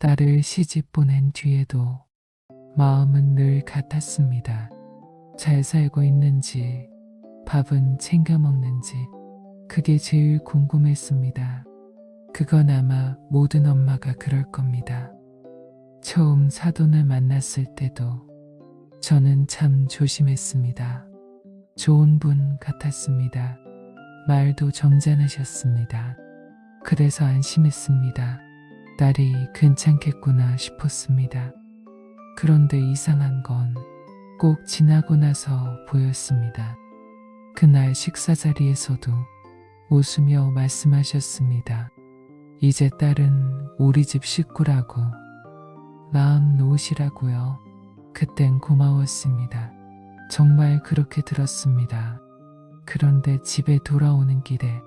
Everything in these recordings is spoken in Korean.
딸을 시집 보낸 뒤에도 마음은 늘 같았습니다. 잘 살고 있는지, 밥은 챙겨 먹는지, 그게 제일 궁금했습니다. 그건 아마 모든 엄마가 그럴 겁니다. 처음 사돈을 만났을 때도 저는 참 조심했습니다. 좋은 분 같았습니다. 말도 점잖으셨습니다. 그래서 안심했습니다. 딸이 괜찮겠구나 싶었습니다. 그런데 이상한 건 꼭 지나고 나서 보였습니다. 그날 식사 자리에서도 웃으며 말씀하셨습니다. 이제 딸은 우리 집 식구라고, 마음 놓으시라고요. 그땐 고마웠습니다. 정말 그렇게 들었습니다. 그런데 집에 돌아오는 길에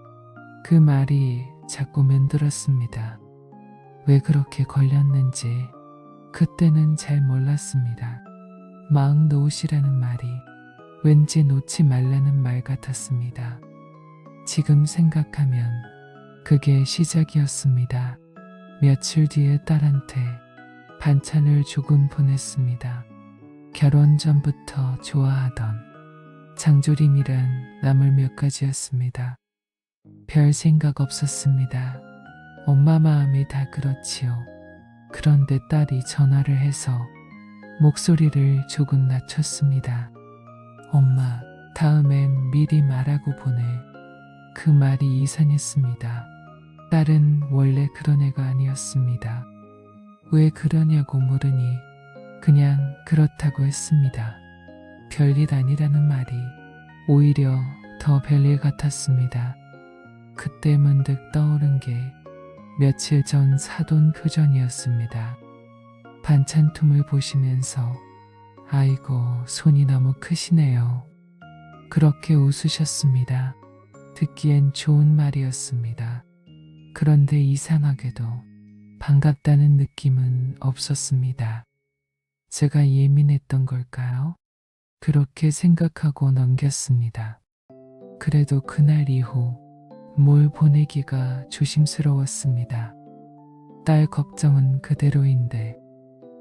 그 말이 자꾸 맴돌았습니다. 왜 그렇게 걸렸는지 그때는 잘 몰랐습니다. 마음 놓으시라는 말이 왠지 놓지 말라는 말 같았습니다. 지금 생각하면 그게 시작이었습니다. 며칠 뒤에 딸한테 반찬을 조금 보냈습니다. 결혼 전부터 좋아하던 장조림이란 나물 몇 가지였습니다. 별 생각 없었습니다. 엄마 마음이 다 그렇지요. 그런데 딸이 전화를 해서 목소리를 조금 낮췄습니다. 엄마, 다음엔 미리 말하고 보내. 그 말이 이상했습니다. 딸은 원래 그런 애가 아니었습니다. 왜 그러냐고 물으니 그냥 그렇다고 했습니다. 별일 아니라는 말이 오히려 더 별일 같았습니다. 그때 문득 떠오른 게 며칠 전 사돈 표정이었습니다. 반찬통을 보시면서 아이고 손이 너무 크시네요. 그렇게 웃으셨습니다. 듣기엔 좋은 말이었습니다. 그런데 이상하게도 반갑다는 느낌은 없었습니다. 제가 예민했던 걸까요? 그렇게 생각하고 넘겼습니다. 그래도 그날 이후 뭘 보내기가 조심스러웠습니다. 딸 걱정은 그대로인데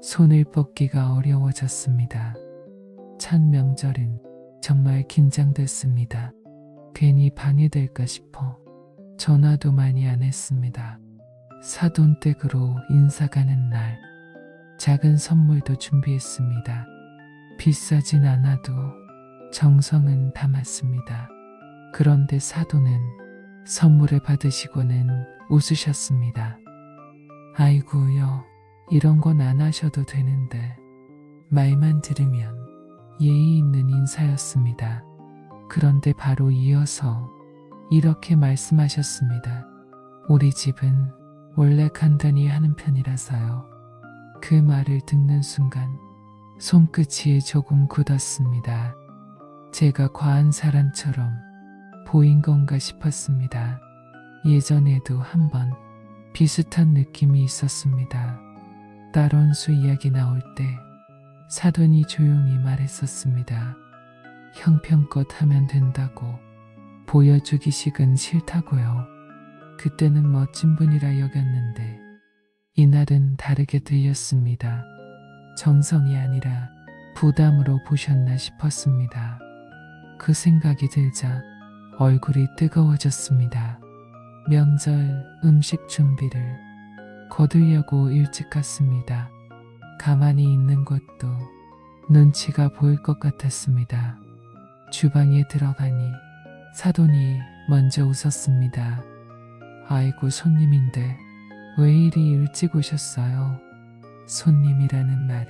손을 뻗기가 어려워졌습니다. 첫 명절은 정말 긴장됐습니다. 괜히 방해될까 싶어 전화도 많이 안 했습니다. 사돈 댁으로 인사 가는 날 작은 선물도 준비했습니다. 비싸진 않아도 정성은 담았습니다. 그런데 사돈은 선물을 받으시고는 웃으셨습니다. 아이고요, 이런 건 안 하셔도 되는데. 말만 들으면 예의 있는 인사였습니다. 그런데 바로 이어서 이렇게 말씀하셨습니다. 우리 집은 원래 간단히 하는 편이라서요. 그 말을 듣는 순간 손끝이 조금 굳었습니다. 제가 과한 사람처럼 보인 건가 싶었습니다. 예전에도 한번 비슷한 느낌이 있었습니다. 딸원수 이야기 나올 때 사돈이 조용히 말했었습니다. 형편껏 하면 된다고, 보여주기식은 싫다고요. 그때는 멋진 분이라 여겼는데 이날은 다르게 들렸습니다. 정성이 아니라 부담으로 보셨나 싶었습니다. 그 생각이 들자 얼굴이 뜨거워졌습니다. 명절 음식 준비를 거두려고 일찍 갔습니다. 가만히 있는 것도 눈치가 보일 것 같았습니다. 주방에 들어가니 사돈이 먼저 웃었습니다. 아이고 손님인데 왜 이리 일찍 오셨어요? 손님이라는 말이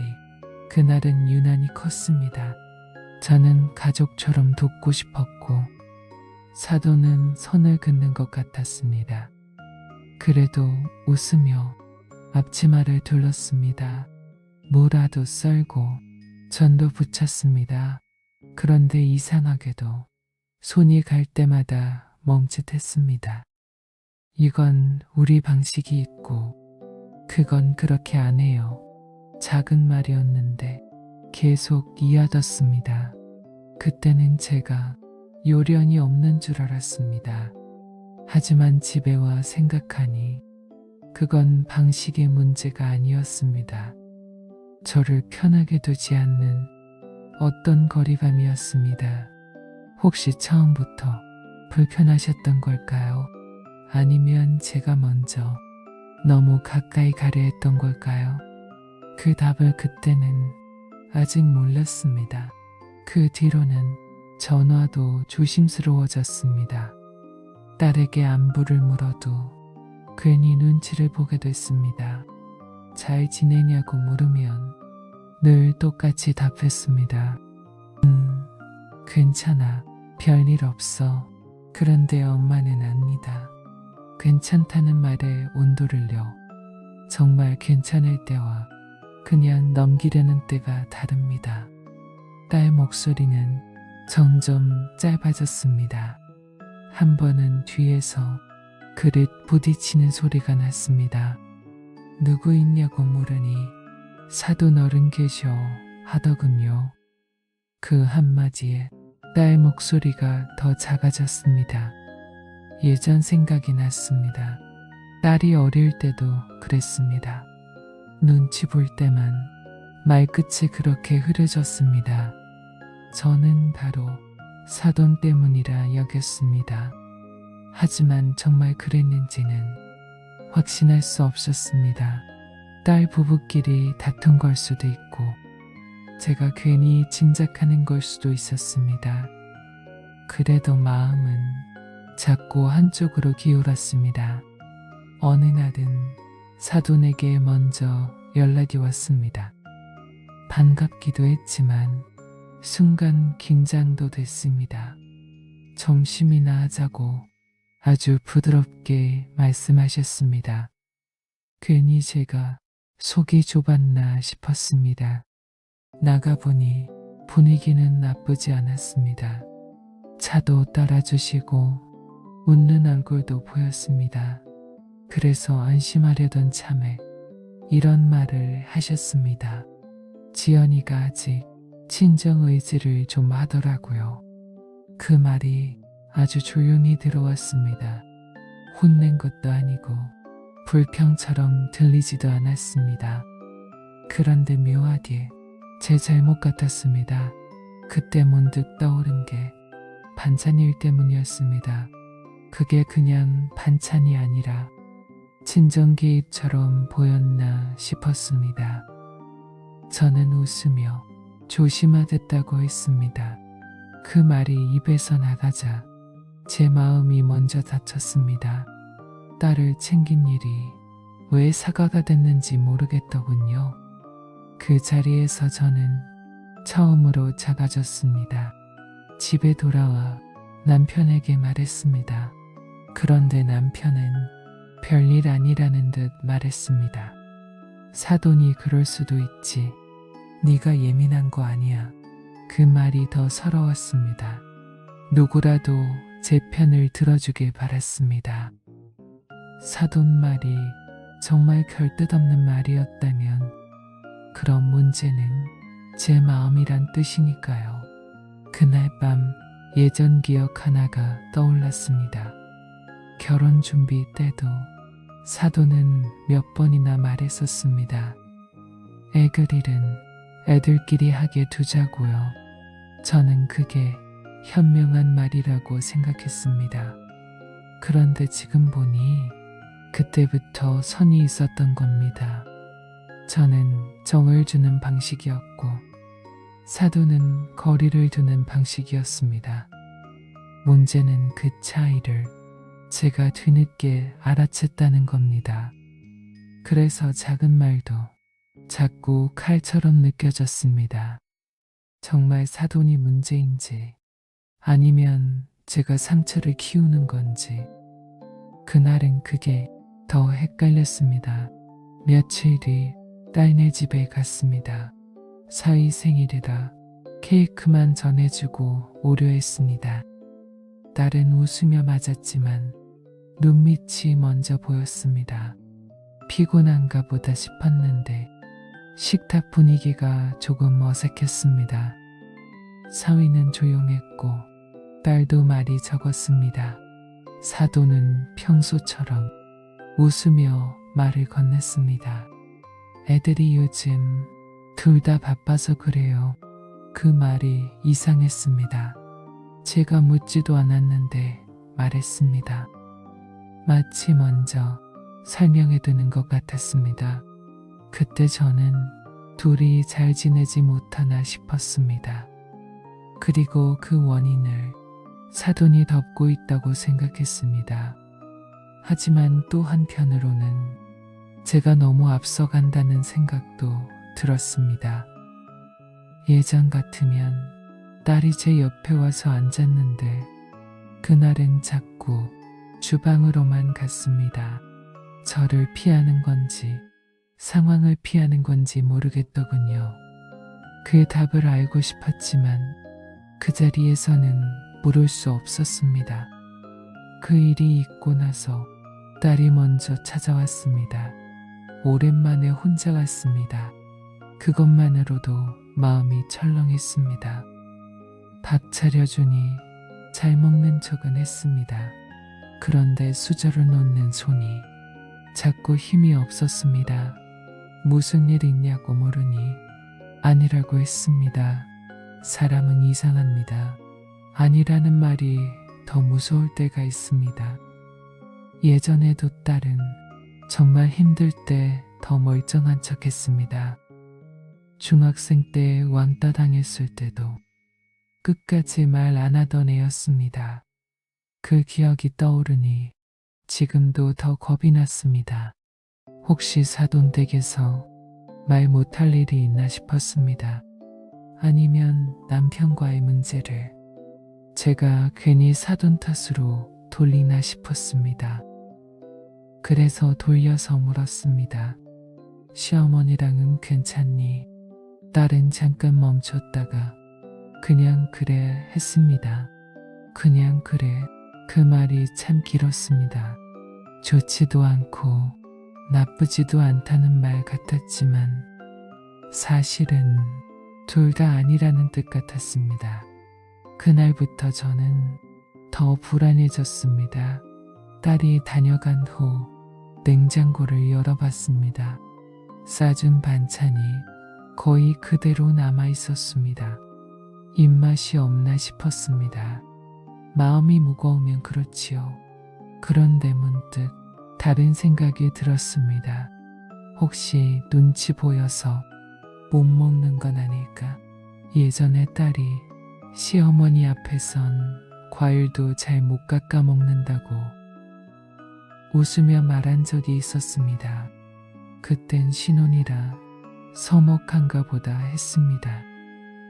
그날은 유난히 컸습니다. 저는 가족처럼 돕고 싶었고 사돈은 선을 긋는 것 같았습니다. 그래도 웃으며 앞치마를 둘렀습니다. 무라도 썰고 전도 붙였습니다. 그런데 이상하게도 손이 갈 때마다 멈칫했습니다. 이건 우리 방식이 있고 그건 그렇게 안 해요. 작은 말이었는데 계속 이어졌습니다. 그때는 제가 요령이 없는 줄 알았습니다. 하지만 집에 와 생각하니 그건 방식의 문제가 아니었습니다. 저를 편하게 두지 않는 어떤 거리감이었습니다. 혹시 처음부터 불편하셨던 걸까요? 아니면 제가 먼저 너무 가까이 가려 했던 걸까요? 그 답을 그때는 아직 몰랐습니다. 그 뒤로는 전화도 조심스러워졌습니다. 딸에게 안부를 물어도 괜히 눈치를 보게 됐습니다. 잘 지내냐고 물으면 늘 똑같이 답했습니다. 괜찮아. 별일 없어. 그런데 엄마는 압니다. 괜찮다는 말에 온도를요. 정말 괜찮을 때와 그냥 넘기려는 때가 다릅니다. 딸 목소리는 점점 짧아졌습니다. 한 번은 뒤에서 그릇 부딪히는 소리가 났습니다. 누구 있냐고 물으니 사돈 어른 계셔 하더군요. 그 한마디에 딸 목소리가 더 작아졌습니다. 예전 생각이 났습니다. 딸이 어릴 때도 그랬습니다. 눈치 볼 때만 말끝이 그렇게 흐려졌습니다. 저는 바로 사돈 때문이라 여겼습니다. 하지만 정말 그랬는지는 확신할 수 없었습니다. 딸 부부끼리 다툰 걸 수도 있고 제가 괜히 짐작하는 걸 수도 있었습니다. 그래도 마음은 자꾸 한쪽으로 기울었습니다. 어느 날은 사돈에게 먼저 연락이 왔습니다. 반갑기도 했지만 순간 긴장도 됐습니다. 점심이나 하자고 아주 부드럽게 말씀하셨습니다. 괜히 제가 속이 좁았나 싶었습니다. 나가보니 분위기는 나쁘지 않았습니다. 차도 따라주시고 웃는 얼굴도 보였습니다. 그래서 안심하려던 참에 이런 말을 하셨습니다. 지연이가 아직 친정 의지를 좀 하더라고요. 그 말이 아주 조용히 들어왔습니다. 혼낸 것도 아니고 불평처럼 들리지도 않았습니다. 그런데 묘하게 제 잘못 같았습니다. 그때 문득 떠오른 게 반찬일 때문이었습니다. 그게 그냥 반찬이 아니라 친정 개입처럼 보였나 싶었습니다. 저는 웃으며 조심하겠다고 했습니다. 그 말이 입에서 나가자 제 마음이 먼저 다쳤습니다. 딸을 챙긴 일이 왜 사과가 됐는지 모르겠더군요. 그 자리에서 저는 처음으로 작아졌습니다. 집에 돌아와 남편에게 말했습니다. 그런데 남편은 별일 아니라는 듯 말했습니다. 사돈이 그럴 수도 있지. 네가 예민한 거 아니야. 그 말이 더 서러웠습니다. 누구라도 제 편을 들어주길 바랐습니다. 사돈 말이 정말 결뜻없는 말이었다면 그런 문제는 제 마음이란 뜻이니까요. 그날 밤 예전 기억 하나가 떠올랐습니다. 결혼 준비 때도 사돈은 몇 번이나 말했었습니다. 애그릴은 애들끼리 하게 두자고요. 저는 그게 현명한 말이라고 생각했습니다. 그런데 지금 보니 그때부터 선이 있었던 겁니다. 저는 정을 주는 방식이었고 사돈은 거리를 두는 방식이었습니다. 문제는 그 차이를 제가 뒤늦게 알아챘다는 겁니다. 그래서 작은 말도 자꾸 칼처럼 느껴졌습니다. 정말 사돈이 문제인지 아니면 제가 상처를 키우는 건지 그날은 그게 더 헷갈렸습니다. 며칠 뒤 딸네 집에 갔습니다. 사위 생일이라 케이크만 전해주고 오려 했습니다. 딸은 웃으며 맞았지만 눈밑이 먼저 보였습니다. 피곤한가 보다 싶었는데 식탁 분위기가 조금 어색했습니다. 사위는 조용했고 딸도 말이 적었습니다. 사돈은 평소처럼 웃으며 말을 건넸습니다. 애들이 요즘 둘 다 바빠서 그래요. 그 말이 이상했습니다. 제가 묻지도 않았는데 말했습니다. 마치 먼저 설명해 두는 것 같았습니다. 그때 저는 둘이 잘 지내지 못하나 싶었습니다. 그리고 그 원인을 사돈이 덮고 있다고 생각했습니다. 하지만 또 한편으로는 제가 너무 앞서간다는 생각도 들었습니다. 예전 같으면 딸이 제 옆에 와서 앉았는데 그날은 자꾸 주방으로만 갔습니다. 저를 피하는 건지 상황을 피하는 건지 모르겠더군요. 그 답을 알고 싶었지만 그 자리에서는 물을 수 없었습니다. 그 일이 있고 나서 딸이 먼저 찾아왔습니다. 오랜만에 혼자 왔습니다. 그것만으로도 마음이 철렁했습니다. 밥 차려주니 잘 먹는 척은 했습니다. 그런데 수저를 놓는 손이 자꾸 힘이 없었습니다. 무슨 일 있냐고 물으니 아니라고 했습니다. 사람은 이상합니다. 아니라는 말이 더 무서울 때가 있습니다. 예전에도 딸은 정말 힘들 때 더 멀쩡한 척 했습니다. 중학생 때 왕따 당했을 때도 끝까지 말 안 하던 애였습니다. 그 기억이 떠오르니 지금도 더 겁이 났습니다. 혹시 사돈 댁에서 말 못할 일이 있나 싶었습니다. 아니면 남편과의 문제를 제가 괜히 사돈 탓으로 돌리나 싶었습니다. 그래서 돌려서 물었습니다. 시어머니랑은 괜찮니? 딸은 잠깐 멈췄다가 그냥 그래 했습니다. 그냥 그래. 그 말이 참 길었습니다. 좋지도 않고 나쁘지도 않다는 말 같았지만 사실은 둘 다 아니라는 뜻 같았습니다. 그날부터 저는 더 불안해졌습니다. 딸이 다녀간 후 냉장고를 열어봤습니다. 싸준 반찬이 거의 그대로 남아 있었습니다. 입맛이 없나 싶었습니다. 마음이 무거우면 그렇지요. 그런데 문득 다른 생각이 들었습니다. 혹시 눈치 보여서 못 먹는 건 아닐까? 예전에 딸이 시어머니 앞에선 과일도 잘 못 깎아 먹는다고 웃으며 말한 적이 있었습니다. 그땐 신혼이라 서먹한가 보다 했습니다.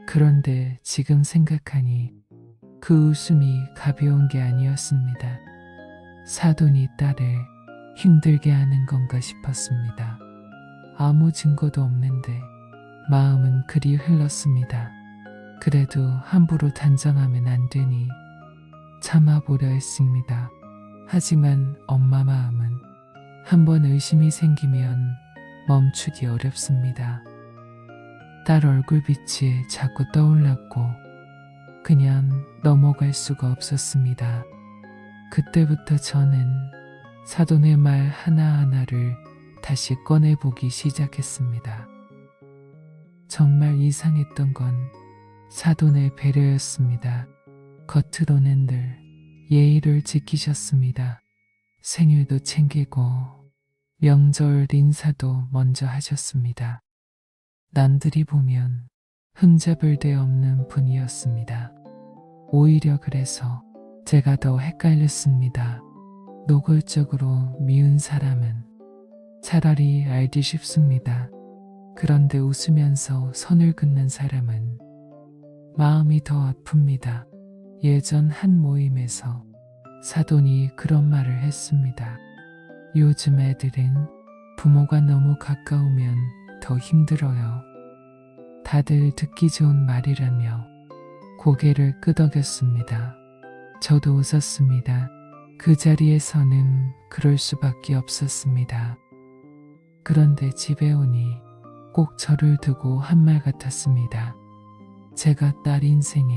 그런데 지금 생각하니 그 웃음이 가벼운 게 아니었습니다. 사돈이 딸을 힘들게 하는 건가 싶었습니다. 아무 증거도 없는데 마음은 그리 흘렀습니다. 그래도 함부로 단정하면 안 되니 참아보려 했습니다. 하지만 엄마 마음은 한번 의심이 생기면 멈추기 어렵습니다. 딸 얼굴빛이 자꾸 떠올랐고 그냥 넘어갈 수가 없었습니다. 그때부터 저는 사돈의 말 하나하나를 다시 꺼내보기 시작했습니다. 정말 이상했던 건 사돈의 배려였습니다. 겉으로는 늘 예의를 지키셨습니다. 생일도 챙기고 명절 인사도 먼저 하셨습니다. 남들이 보면 흠잡을 데 없는 분이었습니다. 오히려 그래서 제가 더 헷갈렸습니다. 노골적으로 미운 사람은 차라리 알기 쉽습니다. 그런데 웃으면서 선을 긋는 사람은 마음이 더 아픕니다. 예전 한 모임에서 사돈이 그런 말을 했습니다. 요즘 애들은 부모가 너무 가까우면 더 힘들어요. 다들 듣기 좋은 말이라며 고개를 끄덕였습니다. 저도 웃었습니다. 그 자리에서는 그럴 수밖에 없었습니다. 그런데 집에 오니 꼭 저를 두고 한 말 같았습니다. 제가 딸 인생에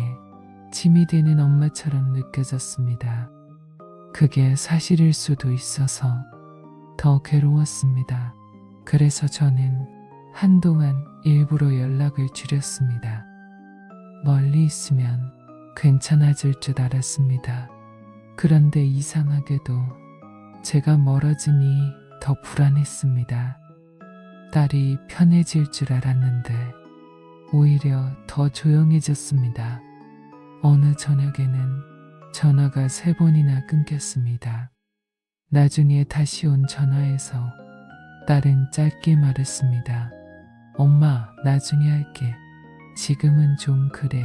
짐이 되는 엄마처럼 느껴졌습니다. 그게 사실일 수도 있어서 더 괴로웠습니다. 그래서 저는 한동안 일부러 연락을 줄였습니다. 멀리 있으면 괜찮아질 줄 알았습니다. 그런데 이상하게도 제가 멀어지니 더 불안했습니다. 딸이 편해질 줄 알았는데 오히려 더 조용해졌습니다. 어느 저녁에는 전화가 3번이나 끊겼습니다. 나중에 다시 온 전화에서 딸은 짧게 말했습니다. 엄마, 나중에 할게. 지금은 좀 그래.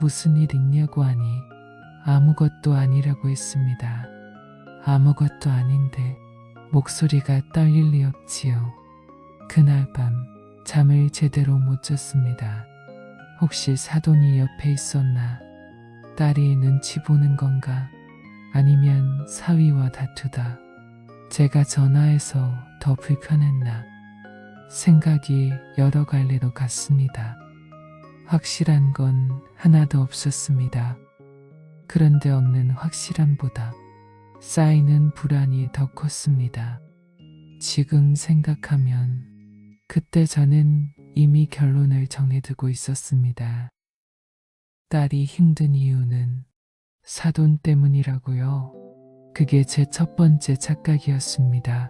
무슨 일 있냐고 하니 아무것도 아니라고 했습니다. 아무것도 아닌데 목소리가 떨릴 리 없지요. 그날 밤 잠을 제대로 못 잤습니다. 혹시 사돈이 옆에 있었나? 딸이 눈치 보는 건가? 아니면 사위와 다투다 제가 전화해서 더 불편했나? 생각이 여러 갈래로 갔습니다. 확실한 건 하나도 없었습니다. 그런데 없는 확실함보다 쌓이는 불안이 더 컸습니다. 지금 생각하면 그때 저는 이미 결론을 정해두고 있었습니다. 딸이 힘든 이유는 사돈 때문이라고요. 그게 제 첫 번째 착각이었습니다.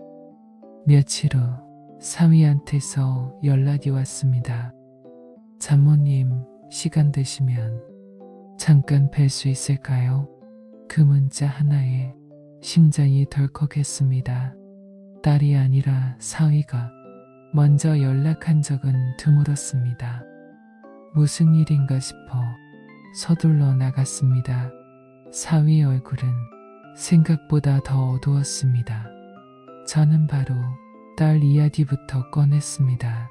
며칠 후 사위한테서 연락이 왔습니다. 장모님, 시간 되시면 잠깐 뵐 수 있을까요? 그 문자 하나에 심장이 덜컥했습니다. 딸이 아니라 사위가 먼저 연락한 적은 드물었습니다. 무슨 일인가 싶어 서둘러 나갔습니다. 사위 얼굴은 생각보다 더 어두웠습니다. 저는 바로 딸 이야기부터 꺼냈습니다.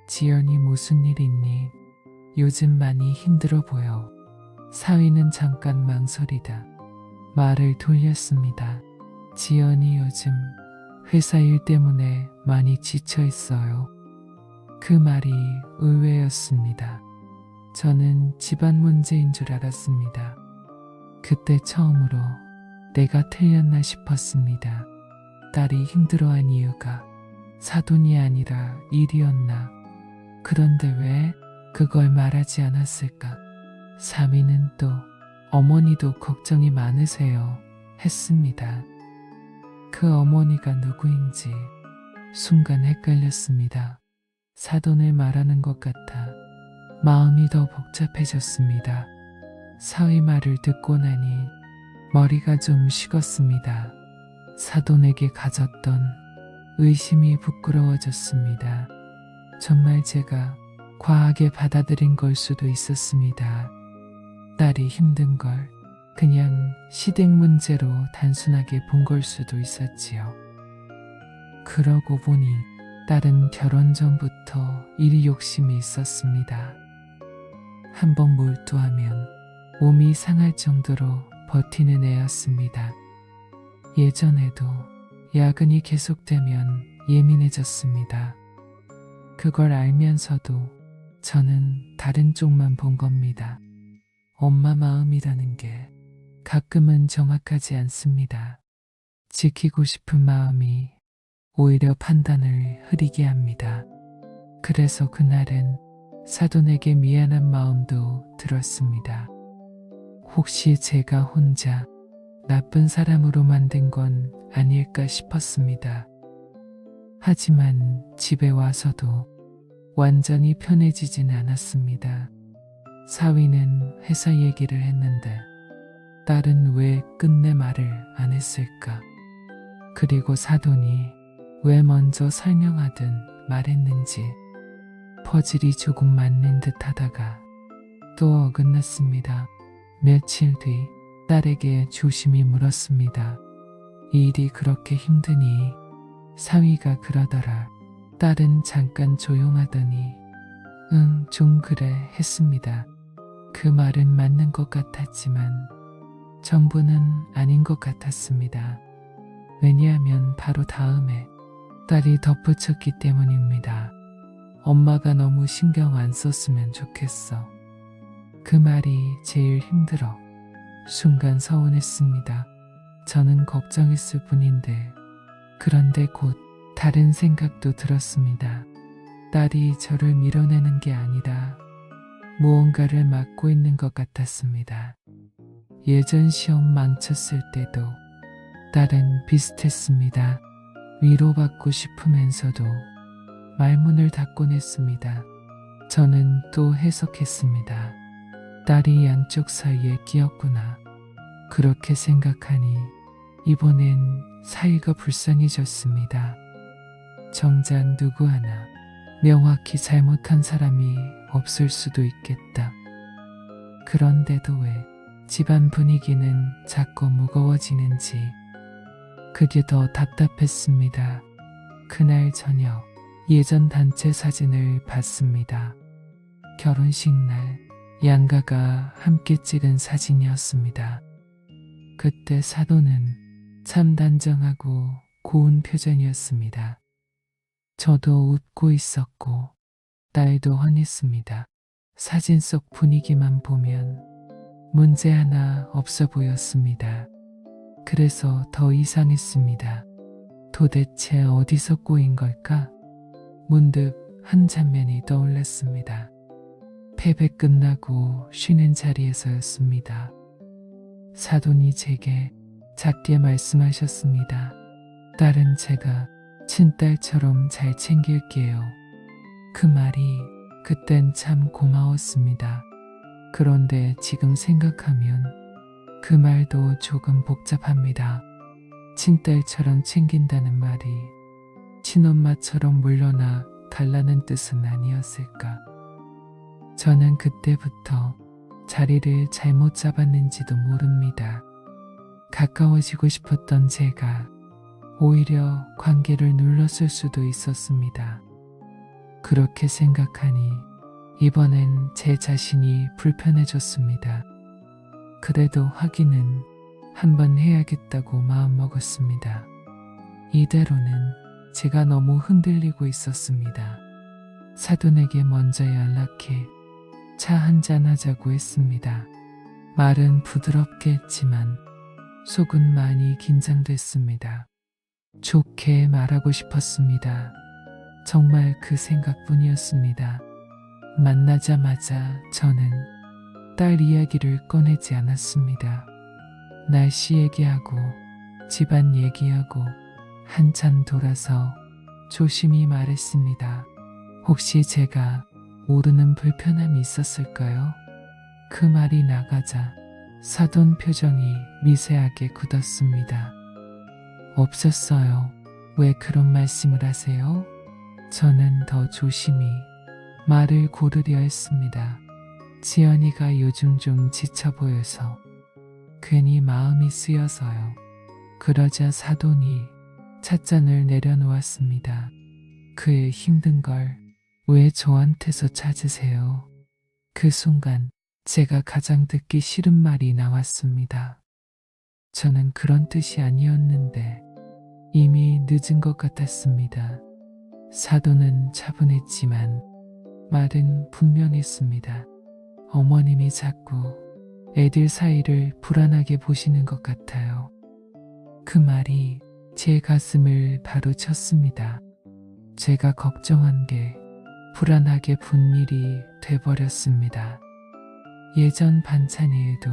지연이 무슨 일 있니? 요즘 많이 힘들어 보여. 사위는 잠깐 망설이다 말을 돌렸습니다. 지연이 요즘 회사 일 때문에 많이 지쳐 있어요. 그 말이 의외였습니다. 저는 집안 문제인 줄 알았습니다. 그때 처음으로 내가 틀렸나 싶었습니다. 딸이 힘들어한 이유가 사돈이 아니라 일이었나? 그런데 왜 그걸 말하지 않았을까? 사위는 또 어머니도 걱정이 많으세요 했습니다. 그 어머니가 누구인지 순간 헷갈렸습니다. 사돈을 말하는 것 같아 마음이 더 복잡해졌습니다. 사위 말을 듣고 나니 머리가 좀 식었습니다. 사돈에게 가졌던 의심이 부끄러워졌습니다. 정말 제가 과하게 받아들인 걸 수도 있었습니다. 딸이 힘든 걸 그냥 시댁 문제로 단순하게 본 걸 수도 있었지요. 그러고 보니 딸은 결혼 전부터 일 욕심이 있었습니다. 한번 몰두하면 몸이 상할 정도로 버티는 애였습니다. 예전에도 야근이 계속되면 예민해졌습니다. 그걸 알면서도 저는 다른 쪽만 본 겁니다. 엄마 마음이라는 게 가끔은 정확하지 않습니다. 지키고 싶은 마음이 오히려 판단을 흐리게 합니다. 그래서 그날은 사돈에게 미안한 마음도 들었습니다. 혹시 제가 혼자 나쁜 사람으로 만든 건 아닐까 싶었습니다. 하지만 집에 와서도 완전히 편해지진 않았습니다. 사위는 회사 얘기를 했는데 딸은 왜 끝내 말을 안 했을까? 그리고 사돈이 왜 먼저 설명하든 말했는지 퍼즐이 조금 맞는 듯 하다가 또 어긋났습니다. 며칠 뒤 딸에게 조심히 물었습니다. 일이 그렇게 힘드니? 사위가 그러더라. 딸은 잠깐 조용하더니 응, 좀 그래 했습니다. 그 말은 맞는 것 같았지만 전부는 아닌 것 같았습니다. 왜냐하면 바로 다음에 딸이 덧붙였기 때문입니다. 엄마가 너무 신경 안 썼으면 좋겠어. 그 말이 제일 힘들어. 순간 서운했습니다. 저는 걱정했을 뿐인데 그런데 곧 다른 생각도 들었습니다. 딸이 저를 밀어내는 게 아니라 무언가를 막고 있는 것 같았습니다. 예전 시험 망쳤을 때도 딸은 비슷했습니다. 위로받고 싶으면서도 말문을 닫곤 했습니다. 저는 또 해석했습니다. 딸이 양쪽 사이에 끼었구나. 그렇게 생각하니 이번엔 사이가 불쌍해졌습니다. 정작 누구 하나 명확히 잘못한 사람이 없을 수도 있겠다. 그런데도 왜 집안 분위기는 자꾸 무거워지는지 그게 더 답답했습니다. 그날 저녁 예전 단체 사진을 봤습니다. 결혼식 날 양가가 함께 찍은 사진이었습니다. 그때 사돈은 참 단정하고 고운 표정이었습니다. 저도 웃고 있었고 딸도 환했습니다. 사진 속 분위기만 보면 문제 하나 없어 보였습니다. 그래서 더 이상했습니다. 도대체 어디서 꼬인 걸까? 문득 한 장면이 떠올랐습니다. 패배 끝나고 쉬는 자리에서였습니다. 사돈이 제게 작게 말씀하셨습니다. 딸은 제가 친딸처럼 잘 챙길게요. 그 말이 그땐 참 고마웠습니다. 그런데 지금 생각하면 그 말도 조금 복잡합니다. 친딸처럼 챙긴다는 말이 친엄마처럼 물러나 달라는 뜻은 아니었을까? 저는 그때부터 자리를 잘못 잡았는지도 모릅니다. 가까워지고 싶었던 제가 오히려 관계를 눌렀을 수도 있었습니다. 그렇게 생각하니 이번엔 제 자신이 불편해졌습니다. 그래도 확인은 한번 해야겠다고 마음먹었습니다. 이대로는 제가 너무 흔들리고 있었습니다. 사돈에게 먼저 연락해 차 한잔 하자고 했습니다. 말은 부드럽게 했지만 속은 많이 긴장됐습니다. 좋게 말하고 싶었습니다. 정말 그 생각뿐이었습니다. 만나자마자 저는 딸 이야기를 꺼내지 않았습니다. 날씨 얘기하고 집안 얘기하고 한참 돌아서 조심히 말했습니다. 혹시 제가 모르는 불편함이 있었을까요? 그 말이 나가자 사돈 표정이 미세하게 굳었습니다. 없었어요. 왜 그런 말씀을 하세요? 저는 더 조심히 말을 고르려 했습니다. 지연이가 요즘 좀 지쳐 보여서 괜히 마음이 쓰여서요. 그러자 사돈이 찻잔을 내려놓았습니다. 그의 힘든 걸 왜 저한테서 찾으세요? 그 순간 제가 가장 듣기 싫은 말이 나왔습니다. 저는 그런 뜻이 아니었는데 이미 늦은 것 같았습니다. 사돈은 차분했지만 말은 분명했습니다. 어머님이 자꾸 애들 사이를 불안하게 보시는 것 같아요. 그 말이 제 가슴을 바로 쳤습니다. 제가 걱정한 게 불안하게 본 일이 돼버렸습니다. 예전 반찬회에도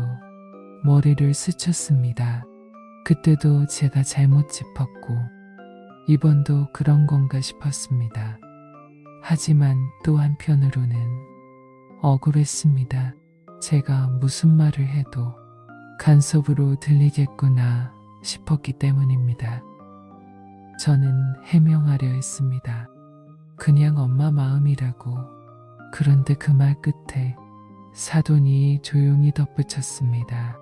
머리를 스쳤습니다. 그때도 제가 잘못 짚었고 이번도 그런 건가 싶었습니다. 하지만 또 한편으로는 억울했습니다. 제가 무슨 말을 해도 간섭으로 들리겠구나 싶었기 때문입니다. 저는 해명하려 했습니다. 그냥 엄마 마음이라고. 그런데 그 말 끝에 사돈이 조용히 덧붙였습니다.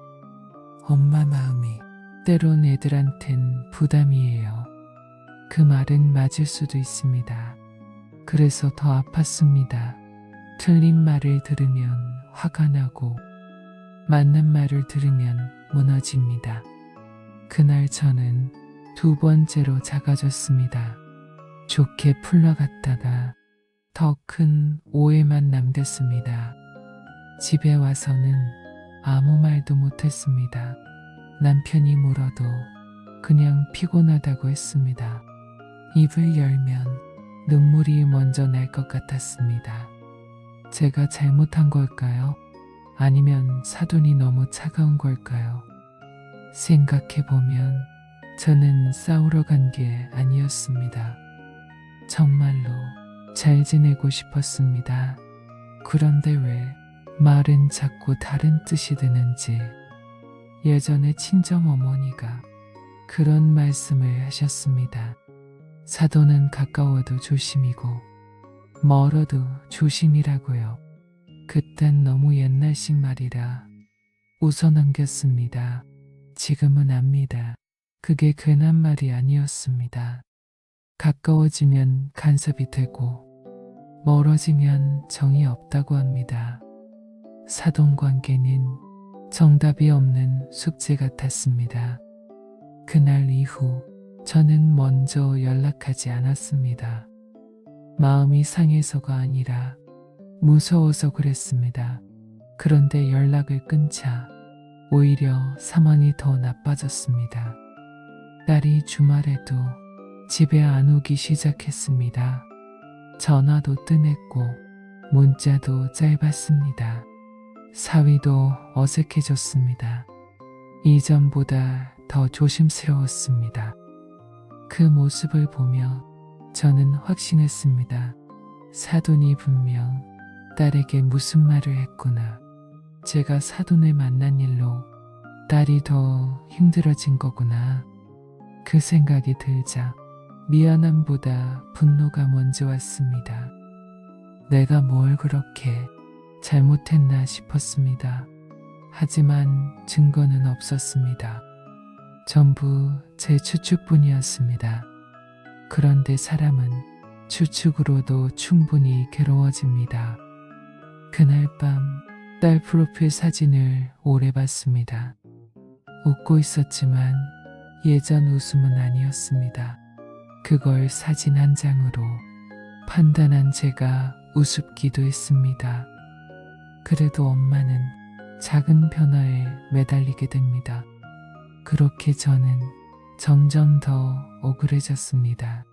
엄마 마음이 때론 애들한텐 부담이에요. 그 말은 맞을 수도 있습니다. 그래서 더 아팠습니다. 틀린 말을 들으면 화가 나고 맞는 말을 들으면 무너집니다. 그날 저는 두 번째로 작아졌습니다. 좋게 풀러갔다가 더 큰 오해만 남겼습니다. 집에 와서는 아무 말도 못했습니다. 남편이 물어도 그냥 피곤하다고 했습니다. 입을 열면 눈물이 먼저 날 것 같았습니다. 제가 잘못한 걸까요? 아니면 사돈이 너무 차가운 걸까요? 생각해보면 저는 싸우러 간 게 아니었습니다. 정말로 잘 지내고 싶었습니다. 그런데 왜 말은 자꾸 다른 뜻이 드는지 예전에 친정어머니가 그런 말씀을 하셨습니다. 사돈은 가까워도 조심이고 멀어도 조심이라고요. 그땐 너무 옛날식 말이라 웃어 넘겼습니다. 지금은 압니다. 그게 괜한 말이 아니었습니다. 가까워지면 간섭이 되고 멀어지면 정이 없다고 합니다. 사돈 관계는 정답이 없는 숙제 같았습니다. 그날 이후 저는 먼저 연락하지 않았습니다. 마음이 상해서가 아니라 무서워서 그랬습니다. 그런데 연락을 끊자 오히려 상황이 더 나빠졌습니다. 딸이 주말에도 집에 안 오기 시작했습니다. 전화도 뜸했고 문자도 짧았습니다. 사위도 어색해졌습니다. 이전보다 더 조심스러웠습니다. 그 모습을 보며 저는 확신했습니다. 사돈이 분명 딸에게 무슨 말을 했구나. 제가 사돈을 만난 일로 딸이 더 힘들어진 거구나. 그 생각이 들자 미안함보다 분노가 먼저 왔습니다. 내가 뭘 그렇게 잘못했나 싶었습니다. 하지만 증거는 없었습니다. 전부 제 추측뿐이었습니다. 그런데 사람은 추측으로도 충분히 괴로워집니다. 그날 밤 딸 프로필 사진을 오래 봤습니다. 웃고 있었지만 예전 웃음은 아니었습니다. 그걸 사진 한 장으로 판단한 제가 우습기도 했습니다. 그래도 엄마는 작은 변화에 매달리게 됩니다. 그렇게 저는 점점 더 억울해졌습니다.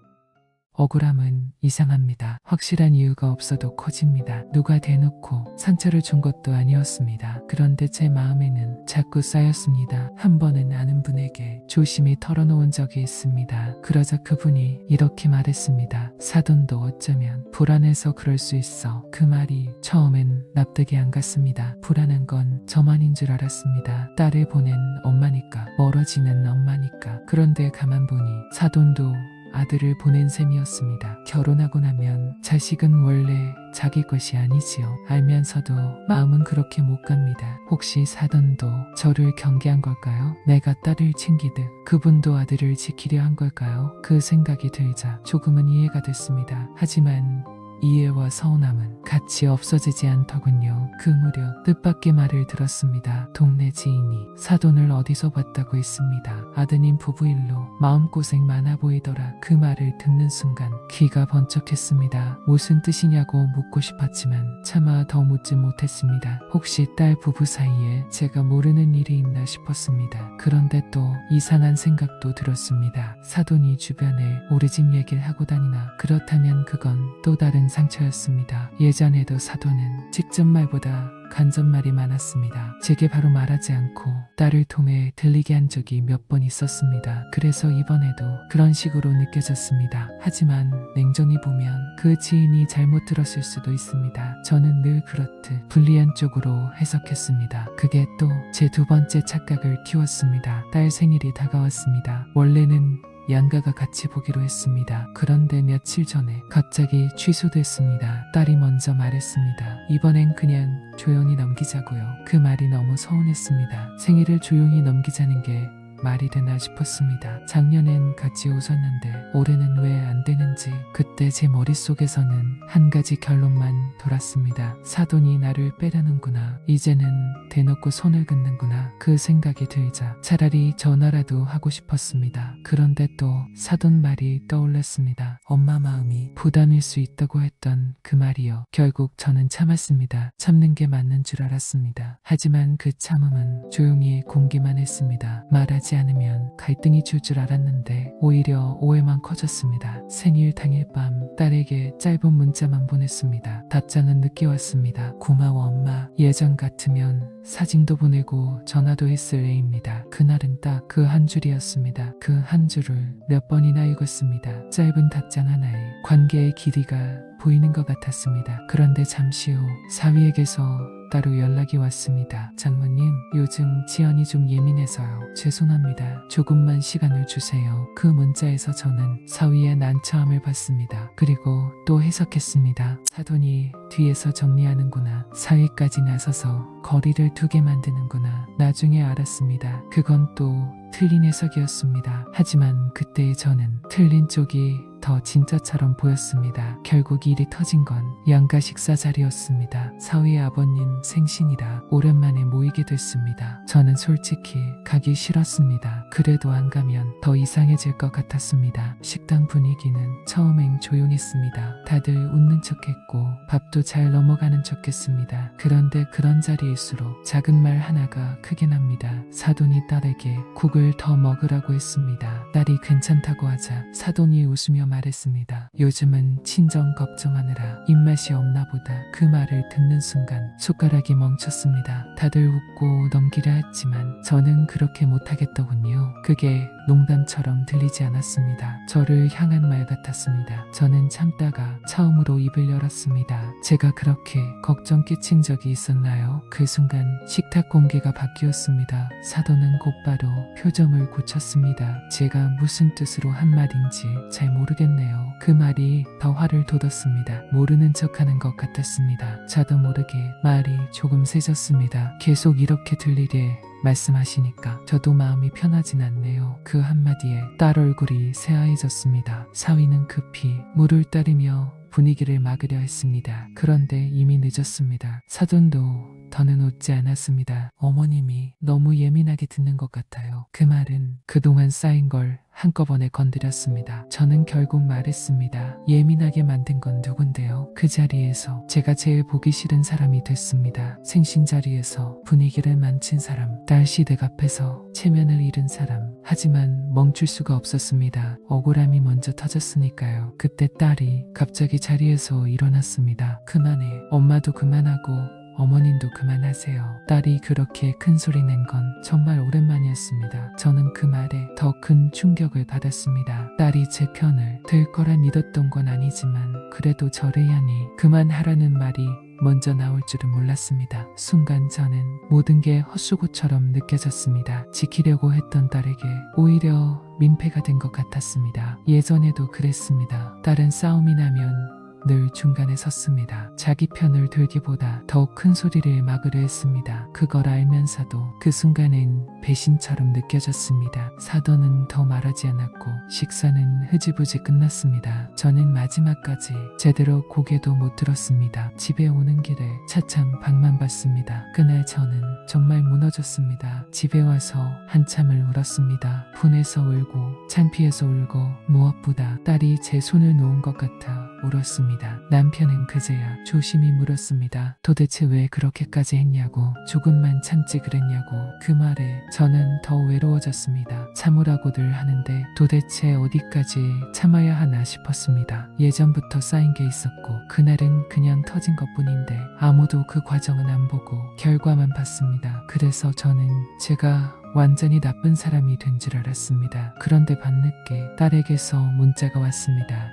억울함은 이상합니다. 확실한 이유가 없어도 커집니다. 누가 대놓고 상처를 준 것도 아니었습니다. 그런데 제 마음에는 자꾸 쌓였습니다. 한 번은 아는 분에게 조심히 털어놓은 적이 있습니다. 그러자 그분이 이렇게 말했습니다. 사돈도 어쩌면 불안해서 그럴 수 있어. 그 말이 처음엔 납득이 안 갔습니다. 불안한 건 저만인 줄 알았습니다. 딸을 보낸 엄마니까, 멀어지는 엄마니까. 그런데 가만 보니 사돈도 아들을 보낸 셈이었습니다. 결혼하고 나면 자식은 원래 자기 것이 아니지요. 알면서도 마음은 그렇게 못 갑니다. 혹시 사돈도 저를 경계한 걸까요? 내가 딸을 챙기듯 그분도 아들을 지키려 한 걸까요? 그 생각이 들자 조금은 이해가 됐습니다. 하지만 이해와 서운함은 같이 없어지지 않더군요. 그 무렵 뜻밖의 말을 들었습니다. 동네 지인이 사돈을 어디서 봤다고 했습니다. 아드님 부부 일로 마음고생 많아 보이더라. 그 말을 듣는 순간 귀가 번쩍했습니다. 무슨 뜻이냐고 묻고 싶었지만 차마 더 묻지 못했습니다. 혹시 딸 부부 사이에 제가 모르는 일이 있나 싶었습니다. 그런데 또 이상한 생각도 들었습니다. 사돈이 주변에 우리 집 얘기를 하고 다니나. 그렇다면 그건 또 다른 상처였습니다. 예전에도 사돈은 직접 말보다 간접말이 많았습니다. 제게 바로 말하지 않고 딸을 통해 들리게 한 적이 몇 번 있었습니다. 그래서 이번에도 그런 식으로 느껴졌습니다. 하지만 냉정히 보면 그 지인이 잘못 들었을 수도 있습니다. 저는 늘 그렇듯 불리한 쪽으로 해석했습니다. 그게 또 제 두 번째 착각을 키웠습니다. 딸 생일이 다가왔습니다. 원래는 양가가 같이 보기로 했습니다. 그런데 며칠 전에 갑자기 취소됐습니다. 딸이 먼저 말했습니다. 이번엔 그냥 조용히 넘기자고요. 그 말이 너무 서운했습니다. 생일을 조용히 넘기자는 게 말이 되나 싶었습니다. 작년엔 같이 웃었는데 올해는 왜 안 되는지. 그때 제 머릿속에서는 한 가지 결론만 돌았습니다. 사돈이 나를 빼려는구나. 이제는 대놓고 손을 긋는구나. 그 생각이 들자 차라리 전화라도 하고 싶었습니다. 그런데 또 사돈 말이 떠올랐습니다. 엄마 마음이 부담일 수 있다고 했던 그 말이요. 결국 저는 참았습니다. 참는 게 맞는 줄 알았습니다. 하지만 그 참음은 조용히 공기만 했습니다. 말하지 하지 않으면 갈등이 줄 알았는데 오히려 오해만 커졌습니다. 생일 당일 밤 딸에게 짧은 문자만 보냈습니다. 답장은 늦게 왔습니다. 고마워 엄마. 예전 같으면 사진도 보내고 전화도 했을 애입니다. 그날은 딱 그 한 줄이었습니다. 그 한 줄을 몇 번이나 읽었습니다. 짧은 답장 하나에 관계의 길이가 보이는 것 같았습니다. 그런데 잠시 후 사위에게서 따로 연락이 왔습니다. 장모님, 요즘 지연이 좀 예민해서요. 죄송합니다. 조금만 시간을 주세요. 그 문자에서 저는 사위의 난처함을 봤습니다. 그리고 또 해석했습니다. 사돈이 뒤에서 정리하는구나. 사위까지 나서서 거리를 두게 만드는구나. 나중에 알았습니다. 그건 또 틀린 해석이었습니다. 하지만 그때의 저는 틀린 쪽이 더 진짜처럼 보였습니다. 결국 일이 터진 건 양가 식사 자리였습니다. 사위의 아버님 생신이라 오랜만에 모이게 됐습니다. 저는 솔직히 가기 싫었습니다. 그래도 안 가면 더 이상해질 것 같았습니다. 식당 분위기는 처음엔 조용했습니다. 다들 웃는 척했고 밥도 잘 넘어가는 척했습니다. 그런데 그런 자리일수록 작은 말 하나가 크게 납니다. 사돈이 딸에게 국을 더 먹으라고 했습니다. 딸이 괜찮다고 하자 사돈이 웃으며 말했습니다. 요즘은 친정 걱정하느라 입맛이 없나 보다. 그 말을 듣는 순간 손가락이 멈췄습니다. 다들 웃고 넘기려 했지만 저는 그렇게 못하겠더군요. 그게 농담처럼 들리지 않았습니다. 저를 향한 말 같았습니다. 저는 참다가 처음으로 입을 열었습니다. 제가 그렇게 걱정 끼친 적이 있었나요? 그 순간 식탁 공기가 바뀌었습니다. 사돈은 곧바로 표정을 고쳤습니다. 제가 무슨 뜻으로 한 말인지 잘 모르겠네요. 그 말이 더 화를 돋웠습니다. 모르는 척하는 것 같았습니다. 저도 모르게 말이 조금 세졌습니다. 계속 이렇게 들리게 말씀하시니까 저도 마음이 편하진 않네요. 그 한마디에 딸 얼굴이 새하얘졌습니다. 사위는 급히 물을 따르며 분위기를 막으려 했습니다. 그런데 이미 늦었습니다. 사돈도 더는 웃지 않았습니다. 어머님이 너무 예민하게 듣는 것 같아요. 그 말은 그동안 쌓인 걸 한꺼번에 건드렸습니다. 저는 결국 말했습니다. 예민하게 만든 건 누군데요? 그 자리에서 제가 제일 보기 싫은 사람이 됐습니다. 생신 자리에서 분위기를 망친 사람, 딸 시댁 앞에서 체면을 잃은 사람. 하지만 멈출 수가 없었습니다. 억울함이 먼저 터졌으니까요. 그때 딸이 갑자기 자리에서 일어났습니다. 그만해. 엄마도 그만하고 어머님도 그만하세요. 딸이 그렇게 큰 소리 낸 건 정말 오랜만이었습니다. 저는 그 말에 더 큰 충격을 받았습니다. 딸이 제 편을 들 거라 믿었던 건 아니지만 그래도 저를 향해 그만하라는 말이 먼저 나올 줄은 몰랐습니다. 순간 저는 모든 게 헛수고처럼 느껴졌습니다. 지키려고 했던 딸에게 오히려 민폐가 된 것 같았습니다. 예전에도 그랬습니다. 딸은 싸움이 나면 늘 중간에 섰습니다. 자기 편을 들기보다 더 큰 소리를 막으려 했습니다. 그걸 알면서도 그 순간엔 배신처럼 느껴졌습니다. 사돈은 더 말하지 않았고 식사는 흐지부지 끝났습니다. 저는 마지막까지 제대로 고개도 못 들었습니다. 집에 오는 길에 차창 밖만 봤습니다. 그날 저는 정말 무너졌습니다. 집에 와서 한참을 울었습니다. 분해서 울고 창피해서 울고 무엇보다 딸이 제 손을 놓은 것 같아 울었습니다. 남편은 그제야 조심히 물었습니다. 도대체 왜 그렇게까지 했냐고, 조금만 참지 그랬냐고. 그 말에 저는 더 외로워졌습니다. 참으라고들 하는데 도대체 어디까지 참아야 하나 싶었습니다. 예전부터 쌓인 게 있었고 그날은 그냥 터진 것뿐인데 아무도 그 과정은 안 보고 결과만 봤습니다. 그래서 저는 제가 완전히 나쁜 사람이 된 줄 알았습니다. 그런데 밤늦게 딸에게서 문자가 왔습니다.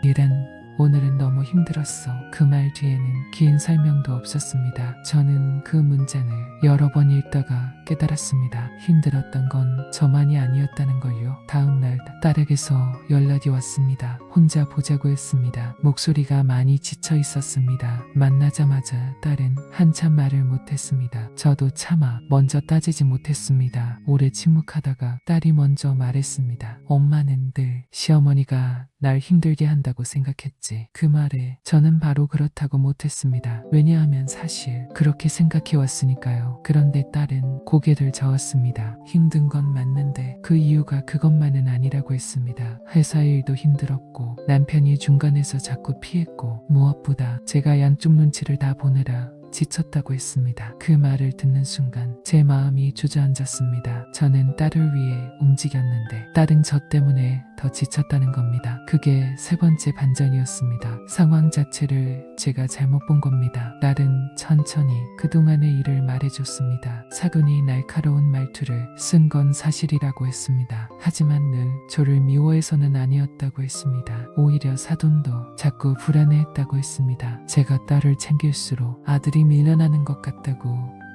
오늘은 너무 힘들었어. 그 말 뒤에는 긴 설명도 없었습니다. 저는 그 문장을 여러 번 읽다가 깨달았습니다. 힘들었던 건 저만이 아니었다는 걸요. 다음날 딸에게서 연락이 왔습니다. 혼자 보자고 했습니다. 목소리가 많이 지쳐 있었습니다. 만나자마자 딸은 한참 말을 못했습니다. 저도 차마 먼저 따지지 못했습니다. 오래 침묵하다가 딸이 먼저 말했습니다. 엄마는 늘 시어머니가 날 힘들게 한다고 생각했지. 그 말에 저는 바로 그렇다고 못했습니다. 왜냐하면 사실 그렇게 생각해 왔으니까요. 그런데 딸은 고개를 저었습니다. 힘든 건 맞는데 그 이유가 그것만은 아니라고 했습니다. 회사 일도 힘들었고 남편이 중간에서 자꾸 피했고 무엇보다 제가 양쪽 눈치를 다 보느라 지쳤다고 했습니다. 그 말을 듣는 순간 제 마음이 주저앉았습니다. 저는 딸을 위해 움직였는데 딸은 저 때문에 더 지쳤다는 겁니다. 그게 세 번째 반전이었습니다. 상황 자체를 제가 잘못 본 겁니다. 딸은 천천히 그동안의 일을 말해줬습니다. 사돈이 날카로운 말투를 쓴 건 사실이라고 했습니다. 하지만 늘 저를 미워해서는 아니었다고 했습니다. 오히려 사돈도 자꾸 불안해했다고 했습니다. 제가 딸을 챙길수록 아들이 밀려나는 것 같다고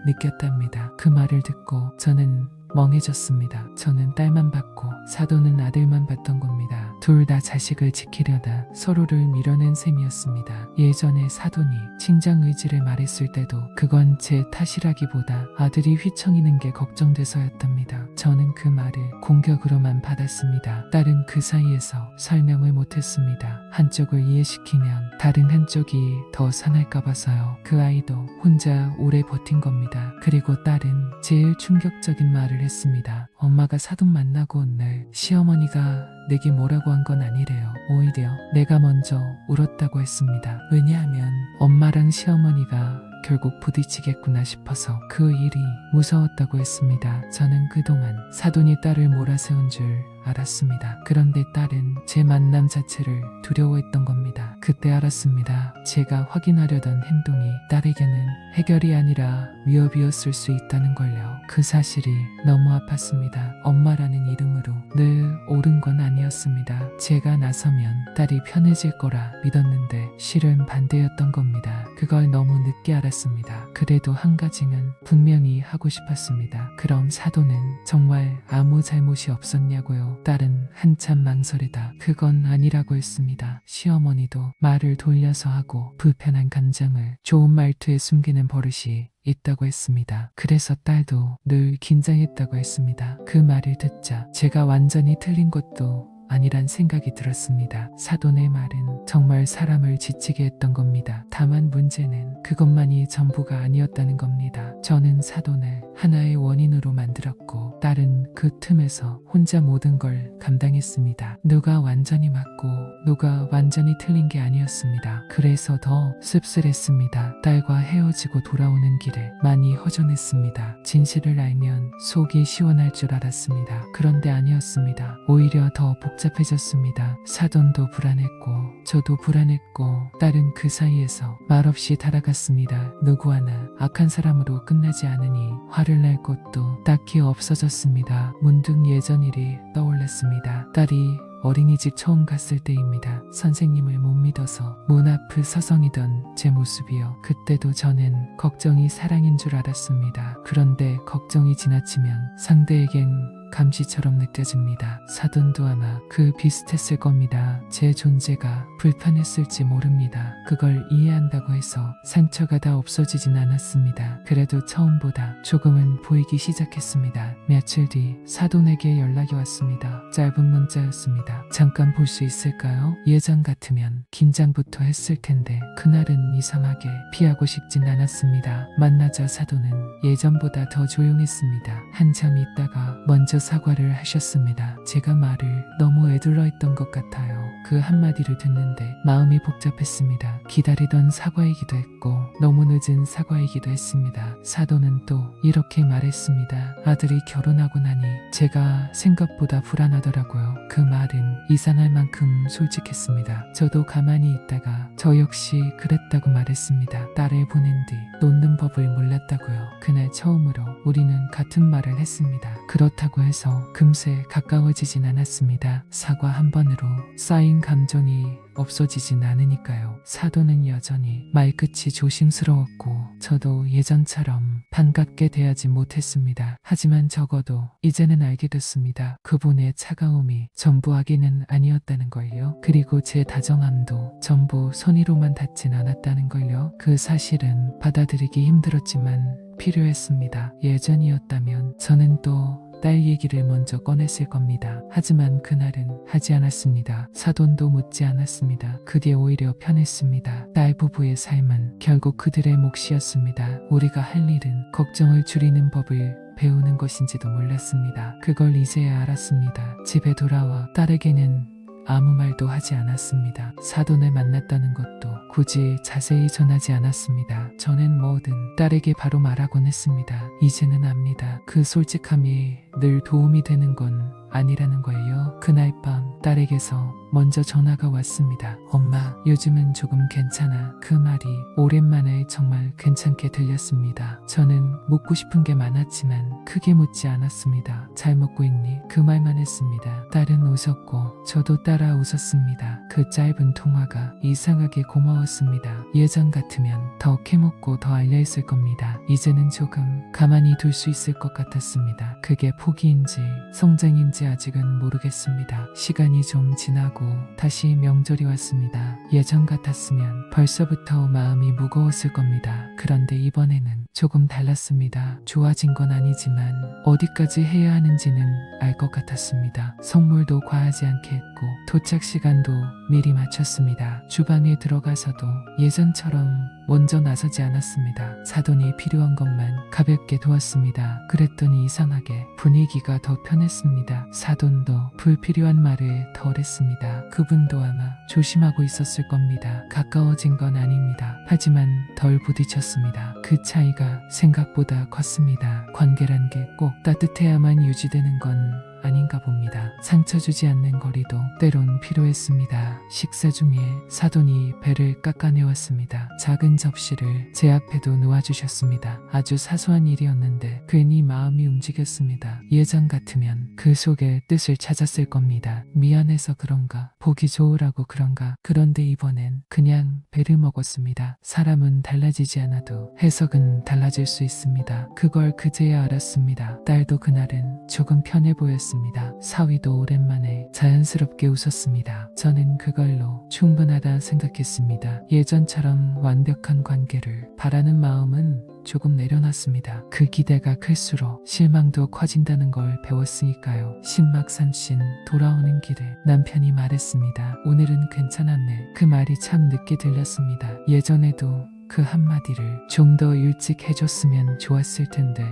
느꼈답니다. 그 말을 듣고 저는 멍해졌습니다. 저는 딸만 봤고 사돈은 아들만 봤던 겁니다. 둘 다 자식을 지키려다 서로를 밀어낸 셈이었습니다. 예전에 사돈이 친정 의지를 말했을 때도 그건 제 탓이라기보다 아들이 휘청이는 게 걱정돼서였답니다. 저는 그 말을 공격으로만 받았습니다. 딸은 그 사이에서 설명을 못했습니다. 한쪽을 이해시키면 다른 한쪽이 더 상할까 봐서요. 그 아이도 혼자 오래 버틴 겁니다. 그리고 딸은 제일 충격적인 말을 했습니다. 엄마가 사돈 만나고 온 날 시어머니가 내게 뭐라고 한 건 아니래요. 오히려 내가 먼저 울었다고 했습니다. 왜냐하면 엄마랑 시어머니가 결국 부딪히겠구나 싶어서 그 일이 무서웠다고 했습니다. 저는 그동안 사돈이 딸을 몰아세운 줄 알았습니다. 그런데 딸은 제 만남 자체를 두려워했던 겁니다. 그때 알았습니다. 제가 확인하려던 행동이 딸에게는 해결이 아니라 위협이었을 수 있다는 걸요. 그 사실이 너무 아팠습니다. 엄마라는 이름으로 늘 옳은 건 아니었습니다. 제가 나서면 딸이 편해질 거라 믿었는데 실은 반대였던 겁니다. 그걸 너무 늦게 알았습니다. 그래도 한 가지는 분명히 하고 싶었습니다. 그럼 사돈은 정말 아무 잘못이 없었냐고요. 딸은 한참 망설이다 그건 아니라고 했습니다. 시어머니도 말을 돌려서 하고 불편한 감정을 좋은 말투에 숨기는 버릇이 있다고 했습니다. 그래서 딸도 늘 긴장했다고 했습니다. 그 말을 듣자 제가 완전히 틀린 것도 아니란 생각이 들었습니다. 사돈의 말은 정말 사람을 지치게 했던 겁니다. 다만 문제는 그것만이 전부가 아니었다는 겁니다. 저는 사돈을 하나의 원인으로 만들었고 딸은 그 틈에서 혼자 모든 걸 감당했습니다. 누가 완전히 맞고 누가 완전히 틀린 게 아니었습니다. 그래서 더 씁쓸했습니다. 딸과 헤어지고 돌아오는 길에 많이 허전했습니다. 진실을 알면 속이 시원할 줄 알았습니다. 그런데 아니었습니다. 오히려 더 복잡해졌습니다. 사돈도 불안했고 저도 불안했고 딸은 그 사이에서 말없이 달아갔습니다. 누구 하나 악한 사람으로 끝나지 않으니 화를 낼 것도 딱히 없어졌습니다. 문득 예전 일이 떠올랐습니다. 딸이 어린이집 처음 갔을 때입니다. 선생님을 못 믿어서 문 앞을 서성이던 제 모습이요. 그때도 저는 걱정이 사랑인 줄 알았습니다. 그런데 걱정이 지나치면 상대에겐 감시처럼 느껴집니다. 사돈도 아마 그 비슷했을 겁니다. 제 존재가 불편했을지 모릅니다. 그걸 이해한다고 해서 상처가 다 없어지진 않았습니다. 그래도 처음보다 조금은 보이기 시작했습니다. 며칠 뒤 사돈에게 연락이 왔습니다. 짧은 문자였습니다. 잠깐 볼 수 있을까요? 예전 같으면 긴장부터 했을 텐데 그날은 이상하게 피하고 싶진 않았습니다. 만나자 사돈은 예전보다 더 조용했습니다. 한참 있다가 먼저 사과를 하셨습니다. 제가 말을 너무 에둘러 했던 것 같아요. 그 한마디를 듣는데 마음이 복잡했습니다. 기다리던 사과이기도 했고 너무 늦은 사과이기도 했습니다. 사돈은 또 이렇게 말했습니다. 아들이 결혼하고 나니 제가 생각보다 불안하더라고요. 그 말은 이상할 만큼 솔직했습니다. 저도 가만히 있다가 저 역시 그랬다고 말했습니다. 딸을 보낸 뒤 놓는 법을 몰랐다고요. 그날 처음으로 우리는 같은 말을 했습니다. 그렇다고 해서 금세 가까워지진 않았습니다. 사과 한 번으로 쌓인 감정이 없어지진 않으니까요. 사돈은 여전히 말끝이 조심스러웠고 저도 예전처럼 반갑게 대하지 못했습니다. 하지만 적어도 이제는 알게 됐습니다. 그분의 차가움이 전부 악의는 아니었다는 걸요. 그리고 제 다정함도 전부 선의로만 닿진 않았다는 걸요. 그 사실은 받아들이기 힘들었지만 필요했습니다. 예전이었다면 저는 또 딸 얘기를 먼저 꺼냈을 겁니다. 하지만 그날은 하지 않았습니다. 사돈도 묻지 않았습니다. 그게 오히려 편했습니다. 딸 부부의 삶은 결국 그들의 몫이었습니다. 우리가 할 일은 걱정을 줄이는 법을 배우는 것인지도 몰랐습니다. 그걸 이제야 알았습니다. 집에 돌아와 딸에게는 아무 말도 하지 않았습니다. 사돈을 만났다는 것도 굳이 자세히 전하지 않았습니다. 저는 뭐든 딸에게 바로 말하곤 했습니다. 이제는 압니다. 그 솔직함이 늘 도움이 되는 건 아니라는 거예요. 그날 밤 딸에게서 먼저 전화가 왔습니다. 엄마, 요즘은 조금 괜찮아. 그 말이 오랜만에 정말 괜찮게 들렸습니다. 저는 묻고 싶은 게 많았지만 크게 묻지 않았습니다. 잘 먹고 있니? 그 말만 했습니다. 딸은 웃었고 저도 따라 웃었습니다. 그 짧은 통화가 이상하게 고마웠습니다. 예전 같으면 더 캐묻고 더 알려있을 겁니다. 이제는 조금 가만히 둘 수 있을 것 같았습니다. 그게 포기인지 성장인지 아직은 모르겠습니다. 시간이 좀 지나고 다시 명절이 왔습니다. 예전 같았으면 벌써부터 마음이 무거웠을 겁니다. 그런데 이번에는 조금 달랐습니다. 좋아진 건 아니지만 어디까지 해야 하는지는 알 것 같았습니다. 선물도 과하지 않게 했고 도착 시간도 미리 맞췄습니다. 주방에 들어가서도 예전처럼 먼저 나서지 않았습니다. 사돈이 필요한 것만 가볍게 도왔습니다. 그랬더니 이상하게 분위기가 더 편했습니다. 사돈도 불필요한 말을 덜 했습니다. 그분도 아마 조심하고 있었을 겁니다. 가까워진 건 아닙니다. 하지만 덜 부딪혔습니다. 그 차이가 생각보다 컸습니다. 관계란 게 꼭 따뜻해야만 유지되는 건 아닌가 봅니다. 상처 주지 않는 거리도 때론 필요했습니다. 식사 중에 사돈이 배를 깎아내왔습니다. 작은 접시를 제 앞에도 놓아주셨습니다. 아주 사소한 일이었는데 괜히 마음이 움직였습니다. 예전 같으면 그 속에 뜻을 찾았을 겁니다. 미안해서 그런가, 보기 좋으라고 그런가. 그런데 이번엔 그냥 배를 먹었습니다. 사람은 달라지지 않아도 해석은 달라질 수 있습니다. 그걸 그제야 알았습니다. 딸도 그날은 조금 편해 보였습니다. 사위도 오랜만에 자연스럽게 웃었습니다. 저는 그걸로 충분하다 생각했습니다. 예전처럼 완벽한 관계를 바라는 마음은 조금 내려놨습니다. 그 기대가 클수록 실망도 커진다는 걸 배웠으니까요. 신막산신 돌아오는 길에 남편이 말했습니다. 오늘은 괜찮았네. 그 말이 참 늦게 들렸습니다. 예전에도 그 한마디를 좀 더 일찍 해줬으면 좋았을 텐데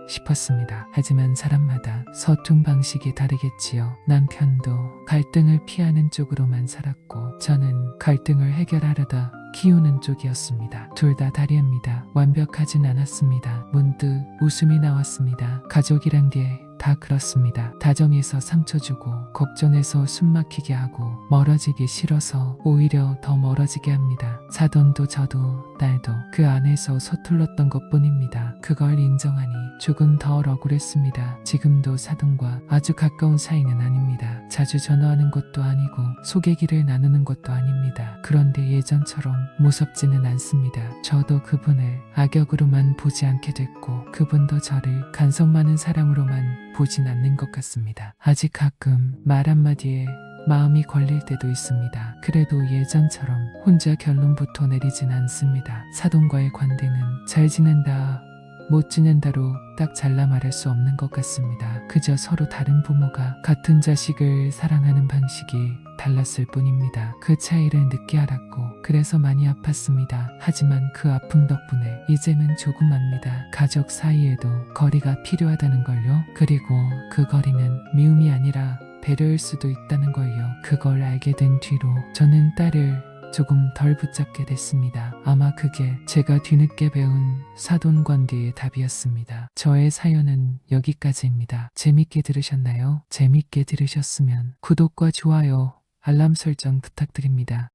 싶었습니다. 하지만 사람마다 서툰 방식이 다르겠지요. 남편도 갈등을 피하는 쪽으로만 살았고 저는 갈등을 해결하려다 키우는 쪽이었습니다. 둘 다 다리입니다. 완벽하진 않았습니다. 문득 웃음이 나왔습니다. 가족이란 게 다 그렇습니다. 다정해서 상처 주고 걱정해서 숨막히게 하고 멀어지기 싫어서 오히려 더 멀어지게 합니다. 사돈도 저도 딸도 그 안에서 서툴렀던 것뿐입니다. 그걸 인정하니 조금 덜 억울했습니다. 지금도 사돈과 아주 가까운 사이는 아닙니다. 자주 전화하는 것도 아니고 소개기를 나누는 것도 아닙니다. 그런데 예전처럼 무섭지는 않습니다. 저도 그분을 악역으로만 보지 않게 됐고 그분도 저를 간섭 많은 사람으로만 보진 않는 것 같습니다. 아직 가끔 말 한마디에 마음이 걸릴 때도 있습니다. 그래도 예전처럼 혼자 결론부터 내리진 않습니다. 사돈과의 관계는 잘 지낸다, 못 지낸다로 딱 잘라 말할 수 없는 것 같습니다. 그저 서로 다른 부모가 같은 자식을 사랑하는 방식이 달랐을 뿐입니다. 그 차이를 늦게 알았고 그래서 많이 아팠습니다. 하지만 그 아픔 덕분에 이제는 조금 압니다. 가족 사이에도 거리가 필요하다는 걸요. 그리고 그 거리는 미움이 아니라 배려일 수도 있다는 걸요. 그걸 알게 된 뒤로 저는 딸을 조금 덜 붙잡게 됐습니다. 아마 그게 제가 뒤늦게 배운 사돈 관계의 답이었습니다. 저의 사연은 여기까지입니다. 재밌게 들으셨나요? 재밌게 들으셨으면 구독과 좋아요, 알람 설정 부탁드립니다.